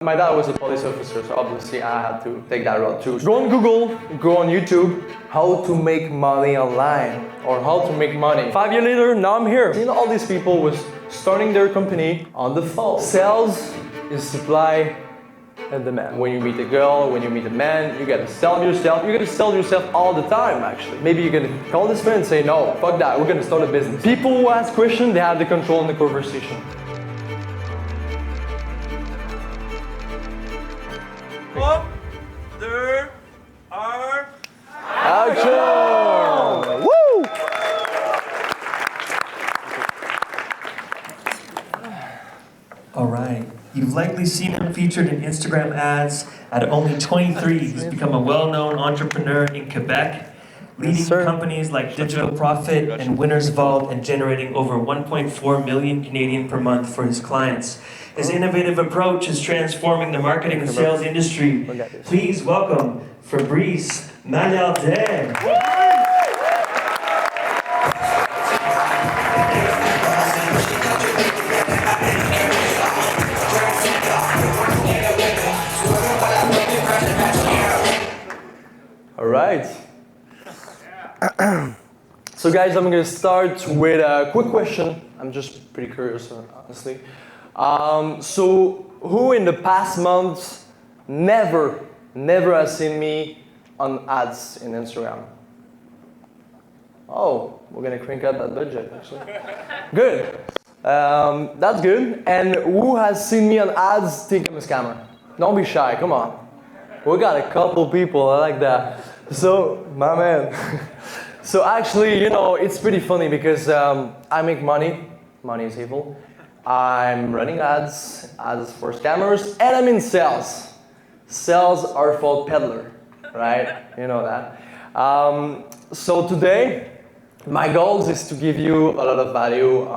My dad was a police officer, so obviously I had to take that route too. Go on Google, go on YouTube, how to make money online, or how to make money. 5 years later, now I'm here. You know, all these people was starting their company on the phone. Sales is supply and demand. When you meet a girl, when you meet a man, you gotta sell yourself. You gotta sell yourself all the time, actually. Maybe you're gonna call this friend and say, no, fuck that, we're gonna start a business. People who ask questions, they have the control in the conversation. There are action! Woo! All right. You've likely seen him featured in Instagram ads. At only 23, he's become a well-known entrepreneur in Quebec, leading companies like Digital Profit and Winners Vault and generating over 1.4 million Canadian per month for his clients. His innovative approach is transforming the marketing and sales industry. Please welcome Fabrice Maillardet. All right. So guys, I'm going to start with a quick question. I'm just pretty curious, honestly. So who in the past months never has seen me on ads in Instagram? Oh, we're going to crank up that budget, actually. Good. That's good. And who has seen me on ads think I'm a scammer? Don't be shy, come on. We got a couple people, I like that. So, my man. So actually, you know, it's pretty funny because I make money. Money is evil. I'm running ads for scammers, and I'm in sales. Sales are for peddler, right? You know that. So today, my goal is to give you a lot of value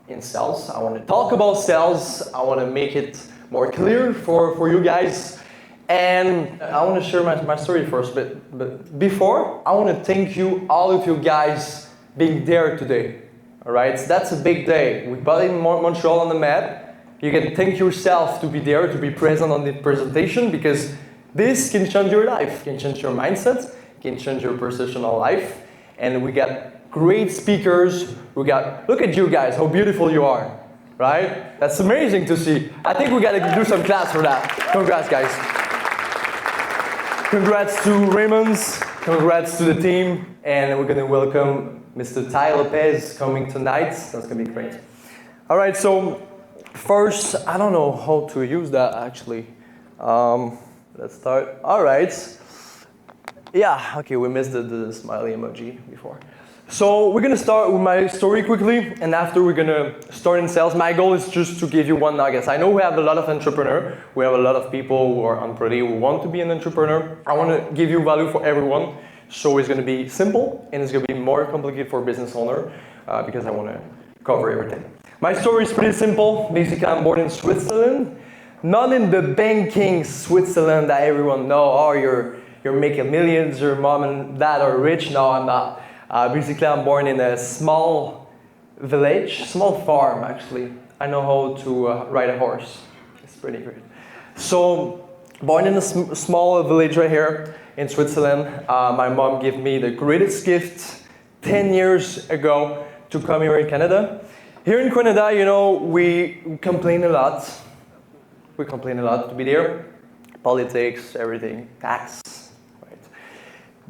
in sales. I want to talk about sales. I want to make it more clear for you guys. And I want to share my story first, but before, I want to thank you, all of you guys, being there today. All right, so that's a big day. We put in Montreal on the map. You can thank yourself to be there, to be present on the presentation, because this can change your life, can change your mindset, can change your professional life. And we got great speakers. Look at you guys, how beautiful you are, right? That's amazing to see. I think we got to do some claps for that. Congrats, guys. Congrats to Raymond's, congrats to the team, and we're going to welcome Mr. Tai Lopez coming tonight. That's going to be great. All right, so first, I don't know how to use that actually. Let's start. All right. Yeah, okay, we missed the smiley emoji before. So we're going to start with my story quickly, and after we're going to start in sales. My goal is just to give you one nugget. I know we have a lot of entrepreneurs. We have a lot of people who are unready, who want to be an entrepreneur. I want to give you value for everyone. So it's going to be simple, and it's going to be more complicated for a business owner because I want to cover everything. My story is pretty simple. Basically, I'm born in Switzerland. Not in the banking Switzerland that everyone knows. Oh, you're making millions, your mom and dad are rich. No, I'm not. Basically, I'm born in a small village, small farm actually. I know how to ride a horse. It's pretty great. So, born in a small village right here in Switzerland. My mom gave me the greatest gift 10 years ago to come here in Canada. Here in Canada, you know, we complain a lot. We complain a lot to be there. Politics, everything, tax.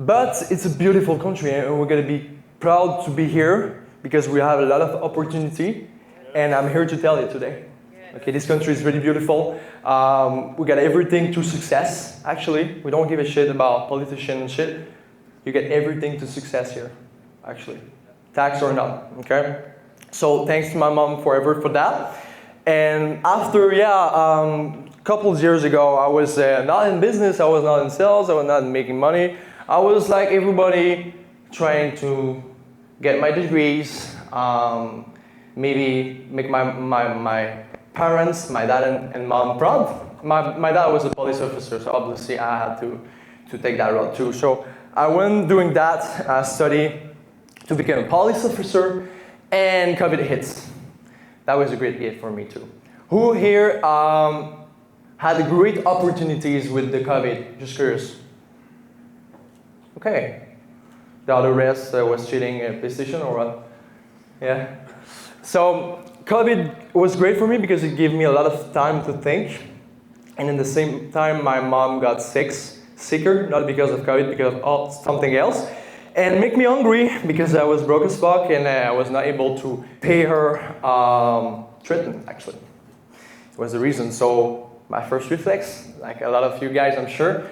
But it's a beautiful country, and we're going to be proud to be here because we have a lot of opportunity, and I'm here to tell you today. Okay, this country is really beautiful. We got everything to success, actually. We don't give a shit about politicians and shit. You get everything to success here, actually. Tax or not, okay? So thanks to my mom forever for that. And after, a couple of years ago, I was not in business, I was not in sales, I was not making money. I was like everybody, trying to get my degrees, maybe make my parents, my dad and mom proud. My dad was a police officer, so obviously I had to take that route too. So I went doing that study to become a police officer, and COVID hits. That was a great gift for me too. Who here had great opportunities with the COVID? Just curious. Okay. The other rest was cheating at PlayStation or what? Yeah. So COVID was great for me because it gave me a lot of time to think. And in the same time, my mom got sicker, not because of COVID, because of something else. And make me hungry because I was broke as fuck and I was not able to pay her treatment, actually. It was the reason. So my first reflex, like a lot of you guys, I'm sure,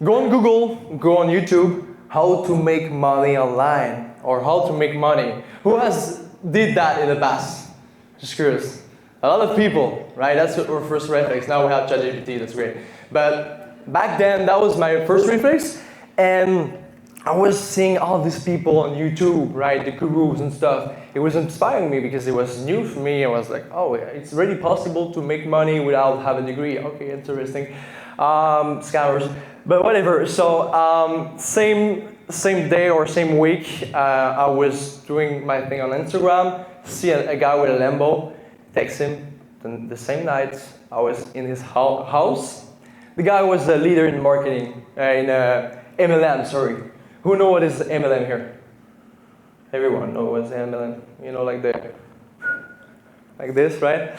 go on Google, go on YouTube, how to make money online or how to make money. Who has did that in the past? Just curious. A lot of people, right? That's our first reflex. Now we have ChatGPT, that's great. But back then, that was my first reflex. And I was seeing all these people on YouTube, right? The gurus and stuff. It was inspiring me because it was new for me. I was like, oh, it's really possible to make money without having a degree. Okay, interesting. Scammers, but whatever. So same day or same week, I was doing my thing on Instagram, see a guy with a Lambo, text him. Then the same night, I was in his house. The guy was a leader in marketing, in MLM, sorry. Who know what is MLM here? Everyone knows what's MLM. You know, like this, right?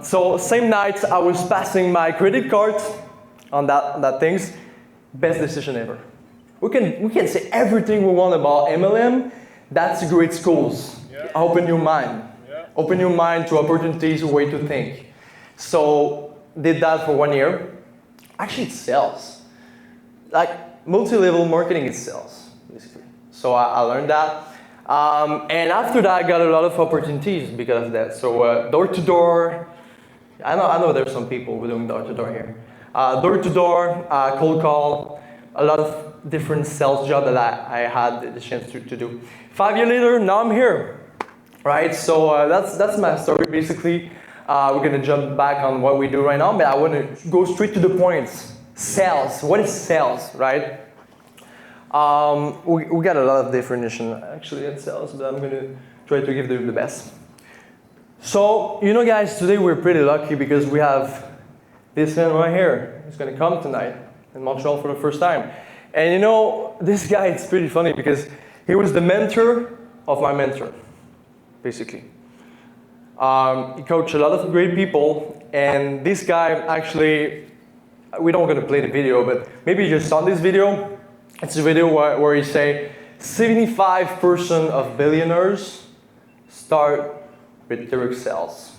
So same night, I was passing my credit card on that things. Best decision ever. We can say everything we want about MLM. That's great schools. Yeah. Open your mind. Yeah. Open your mind to opportunities, way to think. So did that for 1 year. Actually, it sells. Like multi-level marketing, it sells basically. So I learned that. And after that, I got a lot of opportunities because of that. So door to door. I know there's some people who are doing door to door here. Door to door, cold call, a lot of different sales jobs that I had the chance to do. 5 years later, now I'm here, right? So that's my story basically. We're gonna jump back on what we do right now, but I want to go straight to the points. Sales. What is sales, right? We got a lot of definition actually in sales, but I'm gonna try to give the best. So you know, guys, today we're pretty lucky because we have this man right here. He's gonna come tonight in Montreal for the first time. And you know, this guy, it's pretty funny because he was the mentor of my mentor, basically. He coached a lot of great people, and this guy actually, we don't gonna play the video, but maybe you just saw this video. It's a video where he say 75% of billionaires start with direct sales.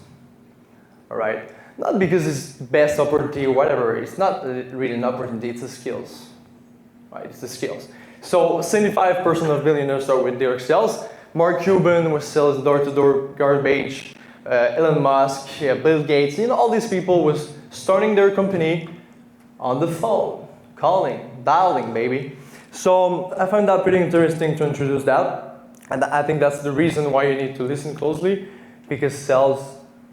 All right, not because it's best opportunity or whatever. It's not really an opportunity. It's the skills. Right, it's the skills. So 75% of billionaires start with direct sales. Mark Cuban was selling door-to-door garbage. Elon Musk, Bill Gates, you know, all these people was starting their company on the phone, calling, dialing, baby. So I find that pretty interesting to introduce that. And I think that's the reason why you need to listen closely, because sales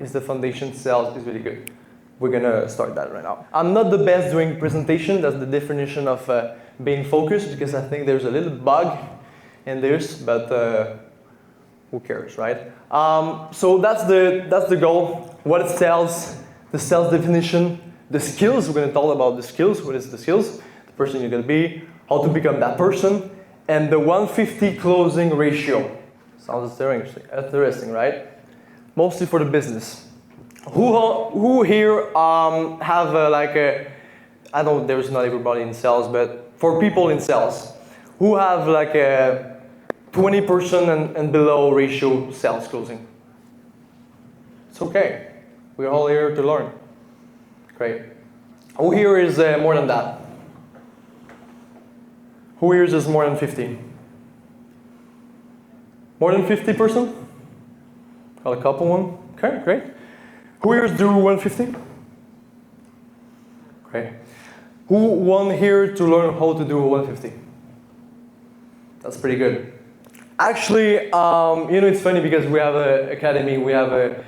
is the foundation. Sales is really good. We're gonna start that right now. I'm not the best doing presentation. That's the definition of being focused, because I think there's a little bug in this, but who cares, right? So that's the goal. What it sells, the sales definition, the skills. We're gonna talk about the skills. What is the skills? The person you're gonna be, how to become that person, and the 150 closing ratio. Sounds interesting, right? Mostly for the business. Who here have I know there's not everybody in sales, but for people in sales, who have like a 20% and below ratio sales closing? It's okay. We're all here to learn. Great. Who here is more than that? Who here is more than 50? More than 50%? Got a couple one. Okay, great. Who here do 150? Great. Who won here to learn how to do 150? That's pretty good. Actually, you know, it's funny because we have an academy, we have a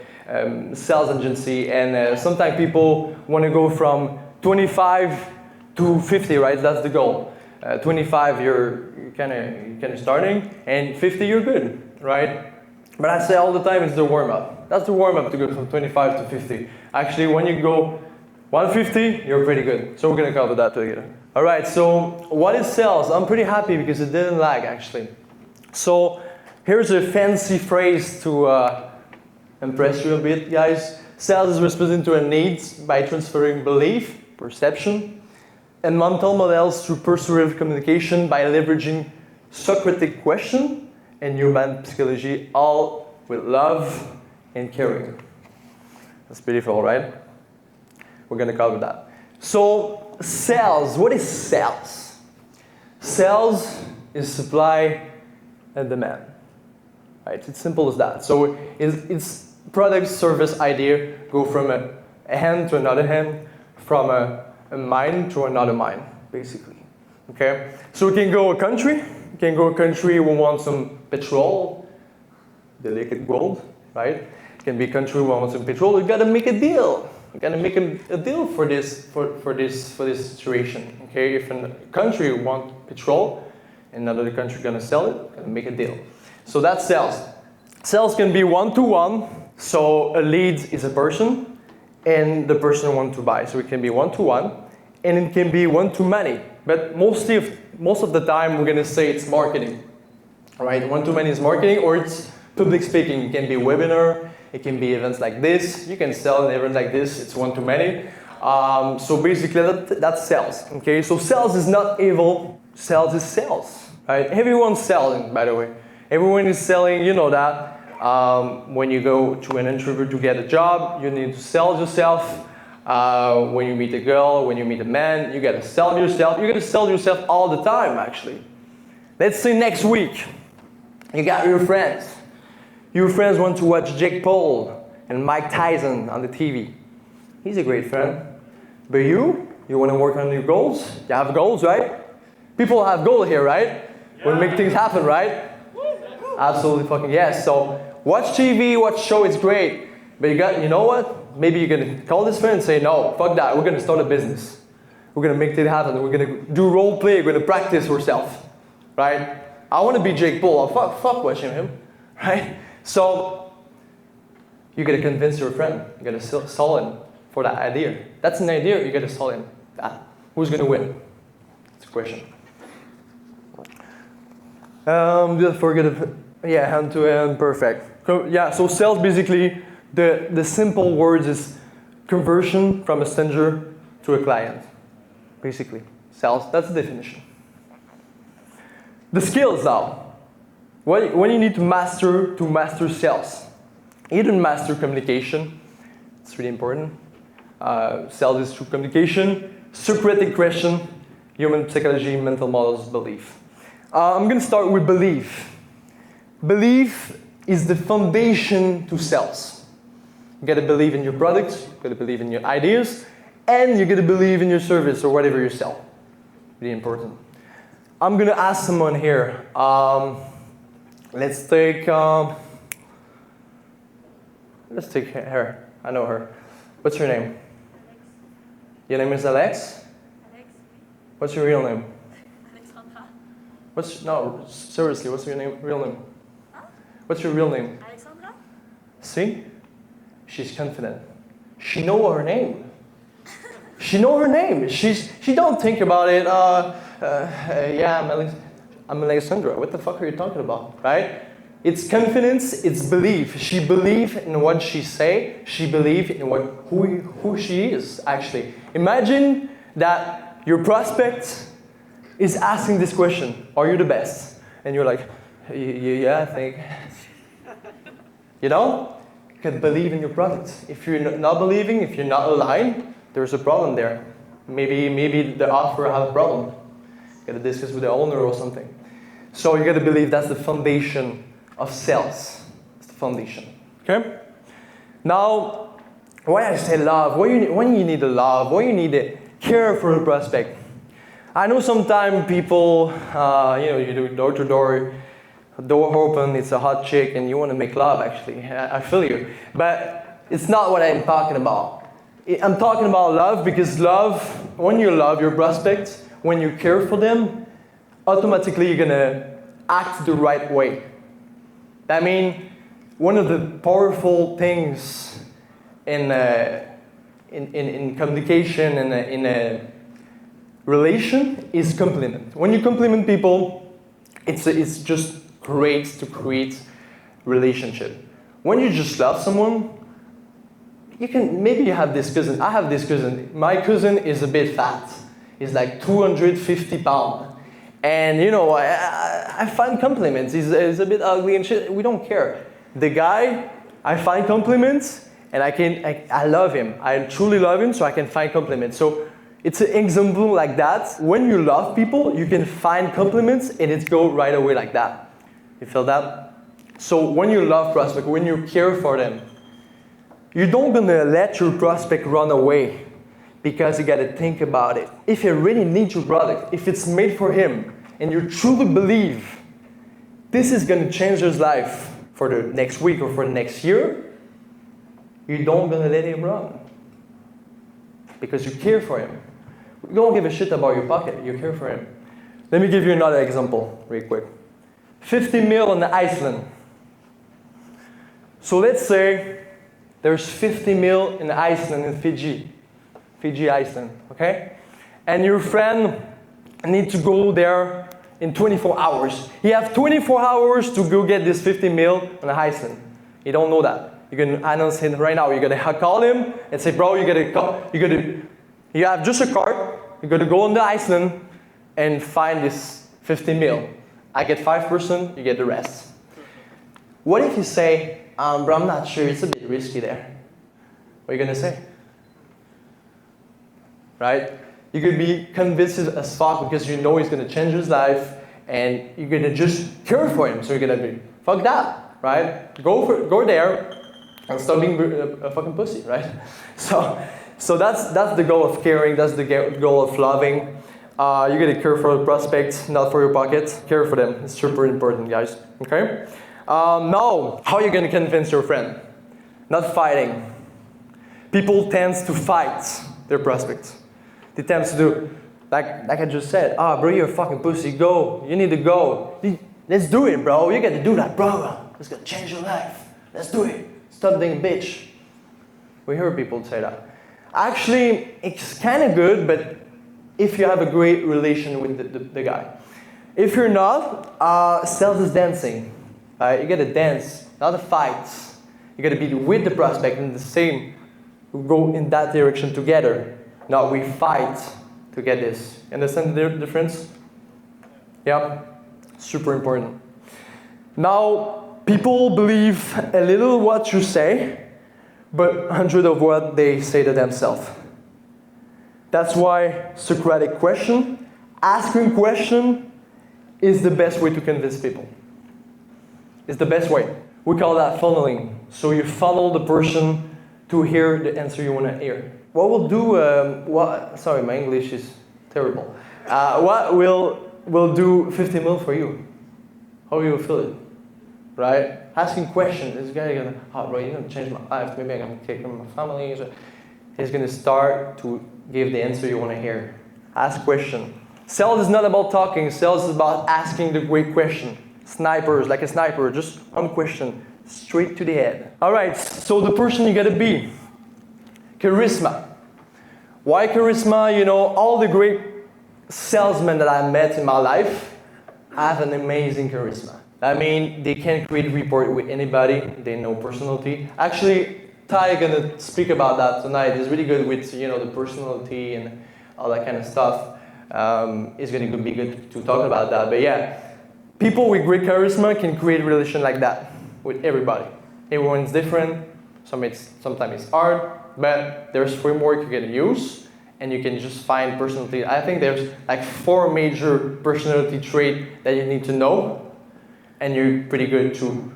sales agency, and sometimes people want to go from 25 to 50, right? That's the goal. 25, you're kind of starting, and 50, you're good, right? But I say all the time, it's the warm-up. That's the warm-up to go from 25 to 50. Actually, when you go 150, you're pretty good. So we're gonna cover that together. All right, so what is sales? I'm pretty happy because it didn't lag actually. So here's a fancy phrase to impress you a bit, guys. Sales is responding to a needs by transferring belief, perception, and mental models through persuasive communication by leveraging Socratic question and human psychology, all with love and caring. That's beautiful, right? We're gonna cover that. So sales, what is sales? Sales is supply and demand. Right? It's simple as that. So it's product, service, idea go from a hand to another hand, from a mind to another mind, basically. Okay? So we can go a country. We can go a country we want some petrol, the liquid gold, right? It can be a country we want some petrol. We gotta make a deal. We gotta make a deal for this situation. Okay? If a country wants petrol, another country gonna sell it, gonna make a deal. So that's sales. Sales can be one-to-one. So a lead is a person, and the person wants to buy. So it can be one-to-one, and it can be one-to-many. But most of the time, we're gonna say it's marketing. All right, one-to-many is marketing, or it's public speaking. It can be a webinar. It can be events like this. You can sell an event like this. It's one-to-many. So basically, that's sales. Okay, so sales is not evil. Sales is sales. Right? Everyone's selling, by the way. Everyone is selling. You know that. When you go to an interview to get a job, you need to sell yourself. When you meet a girl, when you meet a man, you gotta sell yourself. You gotta sell yourself all the time, actually. Let's say next week, you got your friends. Your friends want to watch Jake Paul and Mike Tyson on the TV. He's a great friend. But you want to work on your goals? You have goals, right? People have goals here, right? Yeah. We make things happen, right? Absolutely fucking yes. So watch TV, watch show, it's great. But you know what? Maybe you're gonna call this friend and say, no, fuck that. We're gonna start a business. We're gonna make it happen. We're gonna do role play. We're gonna practice ourselves, right? I want to be Jake Paul. Fuck watching him, right? So you gotta convince your friend. You gotta sell him for that idea. That's an idea. You gotta sell him that. Who's gonna win? That's a question. Just forget it. Yeah, hand to hand, perfect. Yeah, so sales basically, the simple words is conversion from a stranger to a client. Basically, sales, that's the definition. The skills now. What you need to master sales. You don't master communication. It's really important. Sales is through communication, Socratic question, human psychology, mental models, belief. I'm going to start with belief. Belief is the foundation to sales. You got to believe in your products, you got to believe in your ideas, and you got to believe in your service or whatever you sell. Really important. I'm going to ask someone here. Let's take her. I know her. What's your name? Alex. Your name is Alex? Alex. What's your real name? No, seriously, what's your real name? Huh? What's your real name? Alexandra. See? She's confident. She know her name. She know her name. She don't think about it. Yeah, I'm Alexandra. What the fuck are you talking about, right? It's confidence. It's belief. She believe in what she say. She believe in who she is. Actually, imagine that your prospect is asking this question, are you the best? And you're like, yeah, I think. You know? You can believe in your product. If you're not believing, if you're not aligned, there's a problem there. Maybe the offer have a problem. You gotta discuss with the owner or something. So you gotta believe that's the foundation of sales. It's the foundation, okay? Now, why I say love, when you need the love, when you need the care for the prospect. I know sometimes people, you do door-to-door, door open, it's a hot chick, and you want to make love, actually. I feel you. But it's not what I'm talking about. I'm talking about love because love, when you love your prospects, when you care for them, automatically you're going to act the right way. I mean, one of the powerful things in in communication and in a relation is compliment. When you compliment people, it's just great to create relationship. When you just love someone, maybe you have this cousin. I have this cousin. My cousin is a bit fat. He's like 250 pounds. And I find compliments. He's a bit ugly and shit. We don't care. The guy, I find compliments, and I love him. I truly love him, so I can find compliments. So it's an example like that. When you love people, you can find compliments, and it goes right away like that. You feel that? So when you love prospect, when you care for them, you don't gonna let your prospect run away because you gotta think about it. If he really needs your product, if it's made for him, and you truly believe this is gonna change his life for the next week or for the next year, you don't gonna let him run because you care for him. You don't give a shit about your pocket, you care for him. Let me give you another example real quick. 50 mil in Iceland. So let's say there's 50 mil in Iceland, in Fiji, Iceland, okay? And your friend needs to go there in 24 hours. He has 24 hours to go get this 50 mil in Iceland. You don't know that. You can announce it right now. You're gonna call him and say, bro, you have just a card. You're gonna go on the Iceland and find this 50 mil. I get 5%, you get the rest. What if you say, bro, I'm not sure, it's a bit risky there. What are you gonna say? Right? You could be convinced as fuck because you know he's gonna change his life and you're gonna just care for him. So you're gonna be, fuck that, right? Go there and stop being a fucking pussy, right? So that's the goal of caring, that's the goal of loving. You gotta care for the prospect, not for your pocket. Care for them, it's super important, guys, okay? Now, how are you gonna convince your friend? Not fighting. People tend to fight their prospects. They tend to do, like I just said, bro, you're a fucking pussy, go, you need to go. Let's do it, bro, you gotta do that, bro. It's gonna change your life. Let's do it. Stop being a bitch. We hear people say that. Actually, it's kind of good, but if you have a great relation with the guy. If you're not, sales is dancing. You gotta dance, not a fight. You gotta be with the prospect in the same, go in that direction together. Now we fight to get this. Understand the difference? Yeah, super important. Now, people believe a little what you say, but 100 of what they say to themselves. That's why Socratic question, asking question, is the best way to convince people. It's the best way. We call that funneling. So you funnel the person to hear the answer you want to hear. What we'll do, sorry, my English is terrible. What we'll do 50 mil for you. How you feel it, right? Asking questions. This guy is gonna, bro, you're gonna change my life. Maybe I'm gonna take care of my family. He's gonna start to give the answer you want to hear. Ask question. Sales is not about talking. Sales is about asking the great question. Snipers, like a sniper, just one question, straight to the head. All right, so the person you gotta be. Charisma. Why charisma? You know, all the great salesmen that I met in my life have an amazing charisma. I mean, they can create rapport with anybody. They know personality. Actually, Tai is gonna speak about that tonight. He's really good with, you know, the personality and all that kind of stuff. It's gonna be good to talk about that. But yeah, people with great charisma can create a relation like that with everybody. Everyone's different. Sometimes it's hard, but there's framework you can use, and you can just find personality. I think there's like 4 major personality traits that you need to know, and you're pretty good to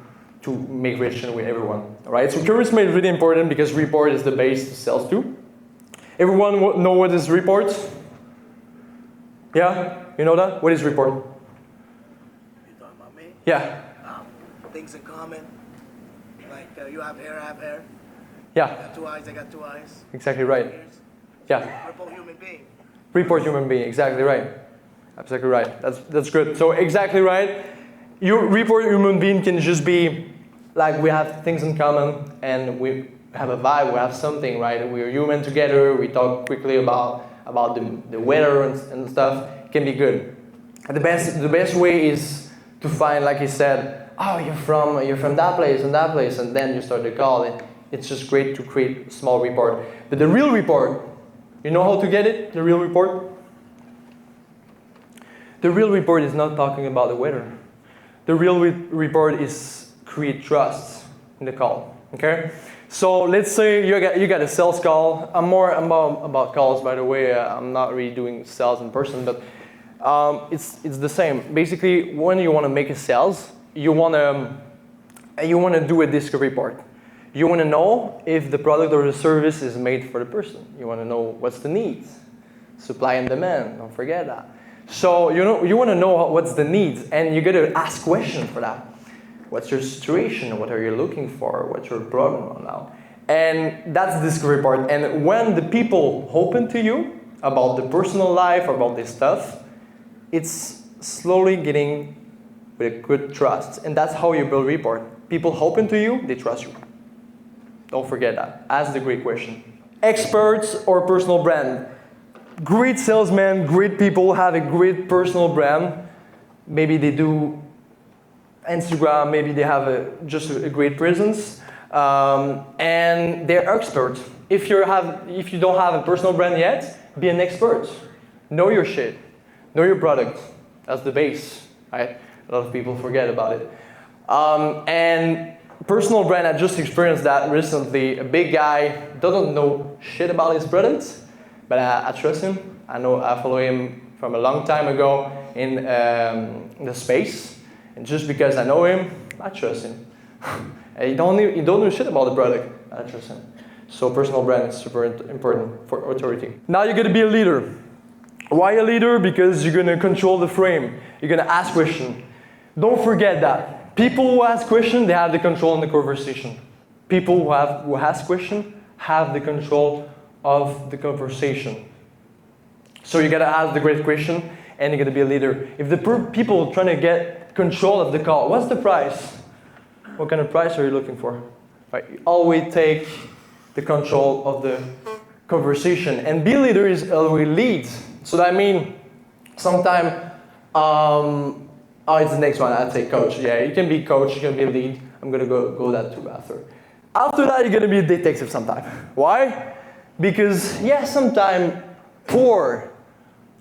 make relation with everyone. All right. So charisma is really important because rapport is the base to sales too. Everyone know what is rapport? Yeah, you know that? What is rapport? You talking about me? Yeah. Things in common. Like you have hair, I have hair. Yeah. You got 2 eyes, I got 2 eyes. Exactly right. Ears. Yeah. Report human being. Report human being. Exactly right. Absolutely right. That's good. So exactly right. Your report human being can just be like we have things in common and have a vibe, we have something, right? We're human together, we talk quickly about the weather and stuff. It can be good. And the best way is to find, like you said, oh, you're from that place, and then you start the call. And it's just great to create a small report. But the real report, you know how to get it? The real report? The real report is not talking about the weather. The real report is create trust in the call. Okay? So let's say you got a sales call. I'm more about calls, by the way. I'm not really doing sales in person, but it's the same. Basically, when you want to make a sales, you want to do a discovery part. You want to know if the product or the service is made for the person. You want to know what's the needs, supply and demand. Don't forget that. So you want to know what's the needs, and you got to ask questions for that. What's your situation? What are you looking for? What's your problem now? And that's the discovery part. And when the people open to you about the personal life, about this stuff, it's slowly getting with a good trust. And that's how you build rapport. People open to you, they trust you. Don't forget that. Ask the great question. Experts or personal brand. Great salesmen, great people have a great personal brand. Maybe they do Instagram, maybe they have just a great presence, and they're experts. If you don't have a personal brand yet, be an expert. Know your shit. Know your product. That's the base, right? A lot of people forget about it. And personal brand, I just experienced that recently. A big guy doesn't know shit about his products, but I trust him. I follow him from a long time ago in the space. And just because I know him, I trust him. And you don't know shit about the product, I trust him. So personal brand is super important for authority. Now you're gonna be a leader. Why a leader? Because you're gonna control the frame. You're gonna ask questions. Don't forget that. People who ask questions, they have the control in the conversation. People who ask questions have the control of the conversation. So you gotta ask the great question, and you're gonna be a leader. If the people trying to get control of the call, what's the price? What kind of price are you looking for? Right. You always take the control of the conversation. And be a leader is always lead. So that means sometimes, it's the next one, I'd say coach. Yeah, you can be coach, you can be lead. I'm gonna go that too after. After that, you're gonna be a detective sometime. Why? Because sometimes poor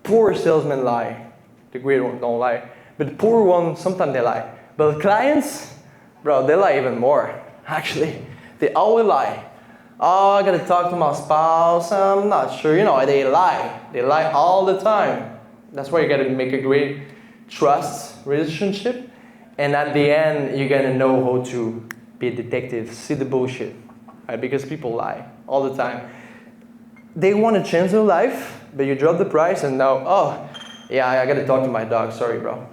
salesmen lie. The great ones don't lie. But the poor ones, sometimes they lie. But clients, bro, they lie even more. Actually, they always lie. Oh, I gotta talk to my spouse. I'm not sure. They lie. They lie all the time. That's why you gotta make a great trust relationship. And at the end, you're gonna know how to be a detective, see the bullshit. Right? Because people lie all the time. They want to change their life, but you drop the price and now, I gotta talk to my dog. Sorry, bro.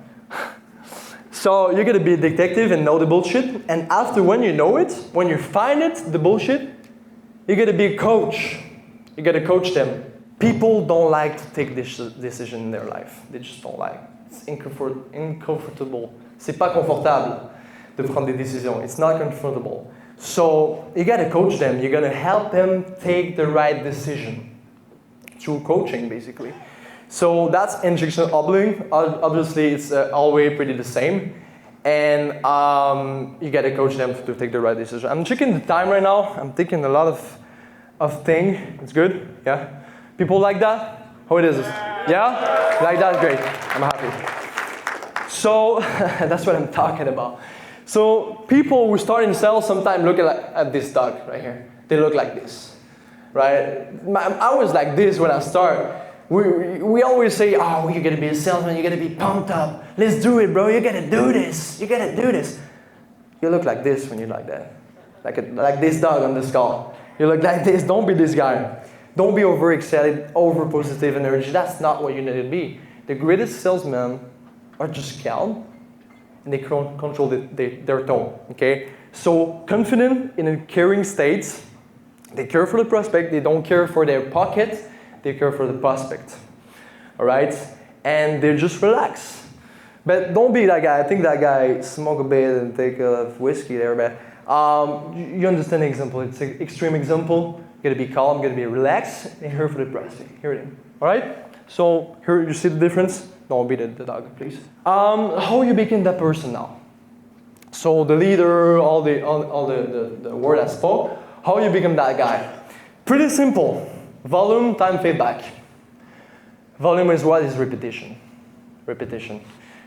So you're gonna be a detective and know the bullshit. And after, when you know it, when you find it, the bullshit, you're gonna be a coach. You gotta coach them. People don't like to take this decision in their life. They just don't like. It's uncomfortable. C'est pas confortable de prendre des décisions. It's not comfortable. So you gotta coach them. You're gonna help them take the right decision through coaching, basically. So that's injection modeling. Obviously, it's always pretty the same. And you gotta coach them to take the right decision. I'm checking the time right now. I'm taking a lot of things. It's good, yeah? People like that? How it is? Yeah? Like that? Great. I'm happy. So that's what I'm talking about. So people who start in sales sometimes look at this dog right here. They look like this, right? I was like this when I started. We always say, oh, you're gonna be a salesman, you're gonna be pumped up. Let's do it, bro, you gotta do this, you gotta do this. You look like this when you're like that. Like this dog on this call. You look like this, don't be this guy. Don't be overexcited, over positive energy. That's not what you need to be. The greatest salesmen are just calm and they control their tone, okay? So confident in a caring state, they care for the prospect, they don't care for their pocket, they care for the prospect, all right? And they just relax. But don't be that guy. I think that guy smoke a bit and take a whiskey there, but You understand the example. It's an extreme example. You gotta be calm, you gotta be relaxed, and here for the pressing. Here it is. All right? So here you see the difference. Don't beat the dog, please. How you become that person now? So the leader, all the word I spoke, how you become that guy? Pretty simple. Volume time feedback. Volume is what? Is repetition. Repetition.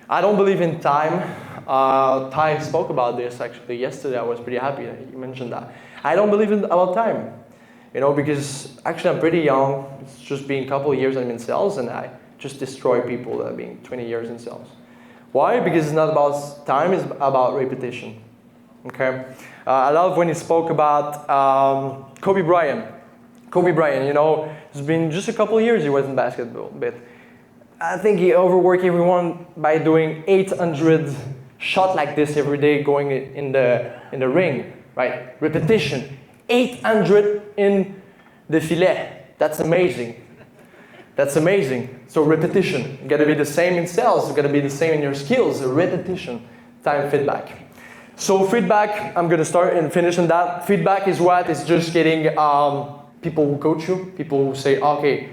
I don't believe in time. Tai spoke about this actually yesterday. I was pretty happy that he mentioned that. I don't believe about time. You know, because actually I'm pretty young. It's just been a couple of years I'm in sales, and I just destroy people that have been 20 years in sales. Why? Because it's not about time, it's about repetition. Okay? I love when he spoke about Kobe Bryant. Kobe Bryant, you know, it's been just a couple of years he was in basketball, but I think he overworked everyone by doing 800 shots like this every day going in the ring, right? Repetition. 800 in the filet. That's amazing. That's amazing. So repetition. You gotta be the same in sales. You gotta be the same in your skills. Repetition. Time feedback. So feedback, I'm gonna start and finish on that. Feedback is what? It's just getting people who coach you, people who say, okay,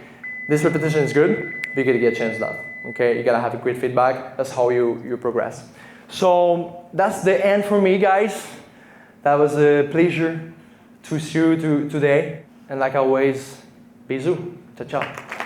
this repetition is good, but you gotta get a chance to that. Okay, you gotta have a great feedback. That's how you progress. So that's the end for me, guys. That was a pleasure to see you today. And like always, bisous. Ciao, ciao.